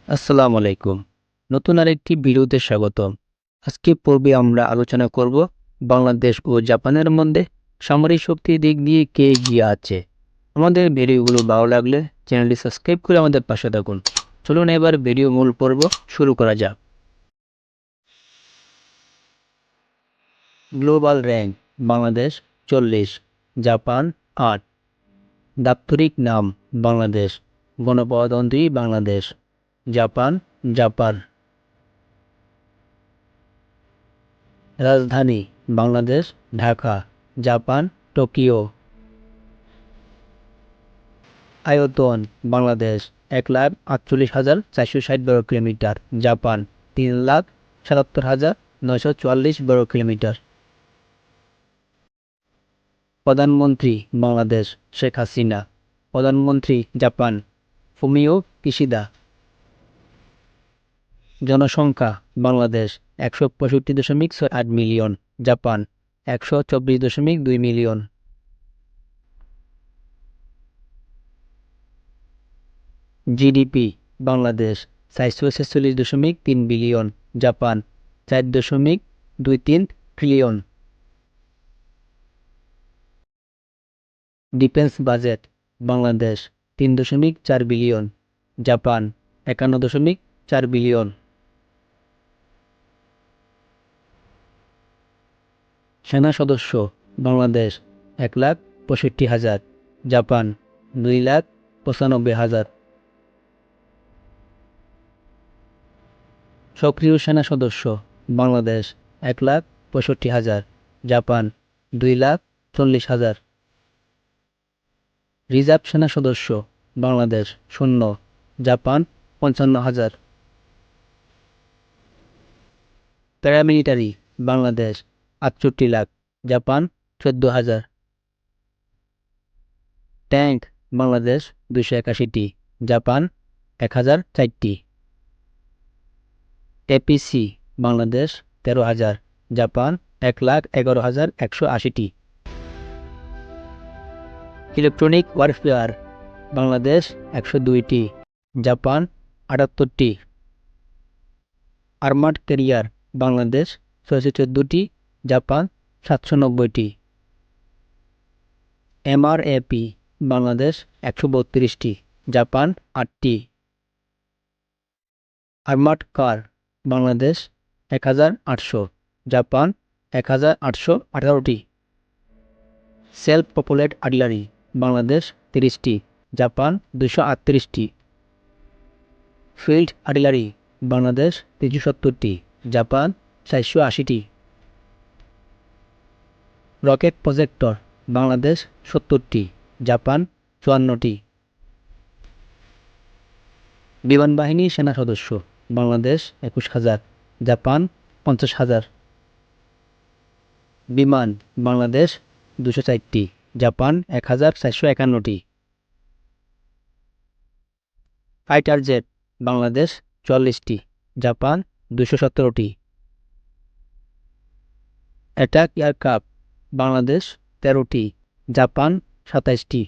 আসসালামু আলাইকুম। নতুন আরেকটি ভিডিওতে স্বাগতম। আজকে পর্বে আমরা আলোচনা করব বাংলাদেশ ও জাপানের মধ্যে সামরিক শক্তির দিক দিয়ে কে এগিয়ে আছে। আমাদের ভিডিওগুলো ভালো লাগলে চ্যানেলটি সাবস্ক্রাইব করে আমাদের পাশে থাকুন। চলুন এবার ভিডিও মূল পর্ব শুরু করা যাক। Global rank: Bangladesh 40, Japan 8। দাপ্তরিক নাম: বাংলাদেশ। গণপ্রজাতন্ত্রী বাংলাদেশ। জাপান। রাজধানী: বাংলাদেশ ঢাকা। Japan Tokyo. আয়তন: বাংলাদেশ ১,৪৮,৪৬০ বর্গ কিলোমিটার, জাপান ৩,৭৭,৯৪৪ বর্গ কিলোমিটার। প্রধানমন্ত্রী: বাংলাদেশ শেখ হাসিনা। প্রধানমন্ত্রী জাপান ফুমিও কিশিদা। জনসংখ্যা: বাংলাদেশ ১৬৫.৬৮ মিলিয়ন, জাপান ১২৪.২ মিলিয়ন। জিডিপি: বাংলাদেশ ৪৪৬.৩ বিলিয়ন, জাপান ৪.২৩ ট্রিলিয়ন। ডিফেন্স বাজেট: বাংলাদেশ ৩.৪ বিলিয়ন, জাপান ৫১.৪ বিলিয়ন। সেনা সদস্য: বাংলাদেশ ১,৬৫,০০০, জাপান ২,৯৫,০০০। সক্রিয় সেনা সদস্য: বাংলাদেশ ১,৬৫,০০০, জাপান ২,৪০,০০০। রিজার্ভ সেনা সদস্য: বাংলাদেশ ০, জাপান ৫৫,০০০। প্যারামিলিটারি: বাংলাদেশ ৬৮ লাখ, জাপান ১৪,০০০। ট্যাঙ্ক: বাংলাদেশ ২৮১টি, জাপান ১,০০৪টি। এপিসি: বাংলাদেশ ১৩,০০০, জাপান ১,১১,১৮০টি। ইলেকট্রনিক ওয়ারফেয়ার: বাংলাদেশ ১০২টি, জাপান ৭৮টি। আর্মার্ড ক্যারিয়ার: বাংলাদেশ ৬১৪টি, জাপান ৭৯০টি। এমআরএপি: বাংলাদেশ ১৩২টি, জাপান ৮টি। আর্মার্ড কার: বাংলাদেশ ১,৮০০, জাপান ১,৮১৮টি। সেলফ প্রপেলড আর্টিলারি: বাংলাদেশ ৩০টি, জাপান ২৩৮টি। ফিল্ড আর্টিলারি: বাংলাদেশ ৩৭০টি, জাপান ৪৮০টি। রকেট প্রজেক্টর: বাংলাদেশ ৭০টি, জাপান ৫৪টি। বিমানবাহিনী সেনা সদস্য: বাংলাদেশ ২১,০০০, জাপান ৫০,০০০। বিমান: বাংলাদেশ ২০৪টি, জাপান ১,৪৫১টি। ফাইটার জেট: বাংলাদেশ ৪০টি, জাপান ২১৭টি। অ্যাটাক এয়ারক্রাফট: বাংলাদেশ ১৩টি, জাপান ২৭টি।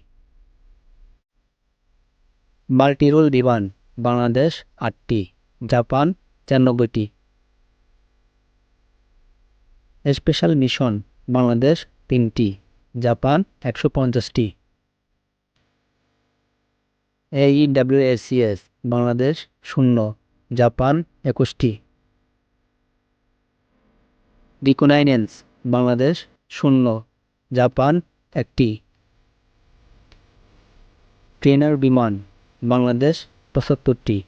মাল্টিরোল বিমান: বাংলাদেশ ৮টি, জাপান ৯৪টি। স্পেশাল মিশন: বাংলাদেশ ৩টি, জাপান ১৫০টি। এইডব্লিউএসিএস: বাংলাদেশ ০, জাপান ২১টি। রিকনাইসেন্স: বাংলাদেশ ০, জাপান ১টি। ট্রেনার বিমান: বাংলাদেশ ৭৫টি,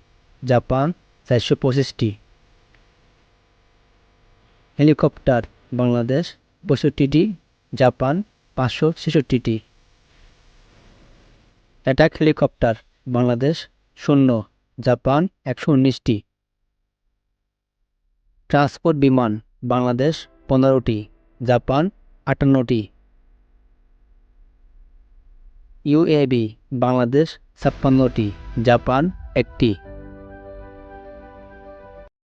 জাপান ৪২৫টি। হেলিকপ্টার: বাংলাদেশ ৬৫টি, জাপান ৫৬৬টি। অ্যাটাক হেলিকপ্টার: বাংলাদেশ ০, জাপান ১১৯টি। ট্রান্সপোর্ট বিমান: বাংলাদেশ ১৫টি, জাপান ৫৮টি। ইউএভি: বাংলাদেশ ৫৬টি, জাপান ১টি।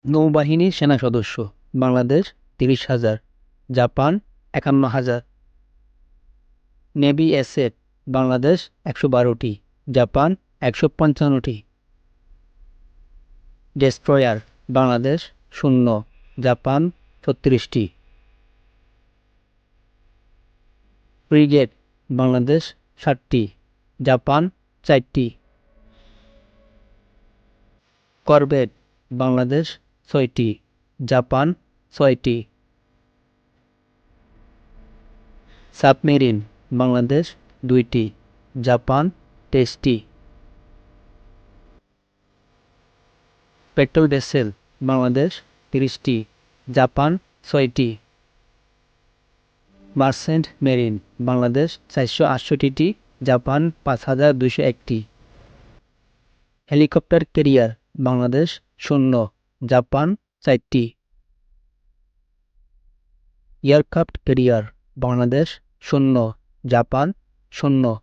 নৌবাহিনী সেনা সদস্য: বাংলাদেশ ৩০,০০০, জাপান ৫১,০০০। নেভি অ্যাসেট: বাংলাদেশ ১১২টি, জাপান ১৫৫টি। ডেস্ট্রয়ার বাংলাদেশ 0, জাপান 36টি। ফ্রিগেট বাংলাদেশ 7টি, জাপান 4টি। করভেট বাংলাদেশ 6টি, জাপান 6টি। সাবমেরিন বাংলাদেশ 2টি, জাপান 23টি। পেট্রোল ভেসেল বাংলাদেশ 30টি, জাপান 6টি। মার্চেন্ট মেরিন বাংলাদেশ 468টি, জাপান 5201টি। হেলিকপ্টার ক্যারিয়ার বাংলাদেশ 0, জাপান 4টি। Aircraft carrier Bangladesh 0, Japan 0।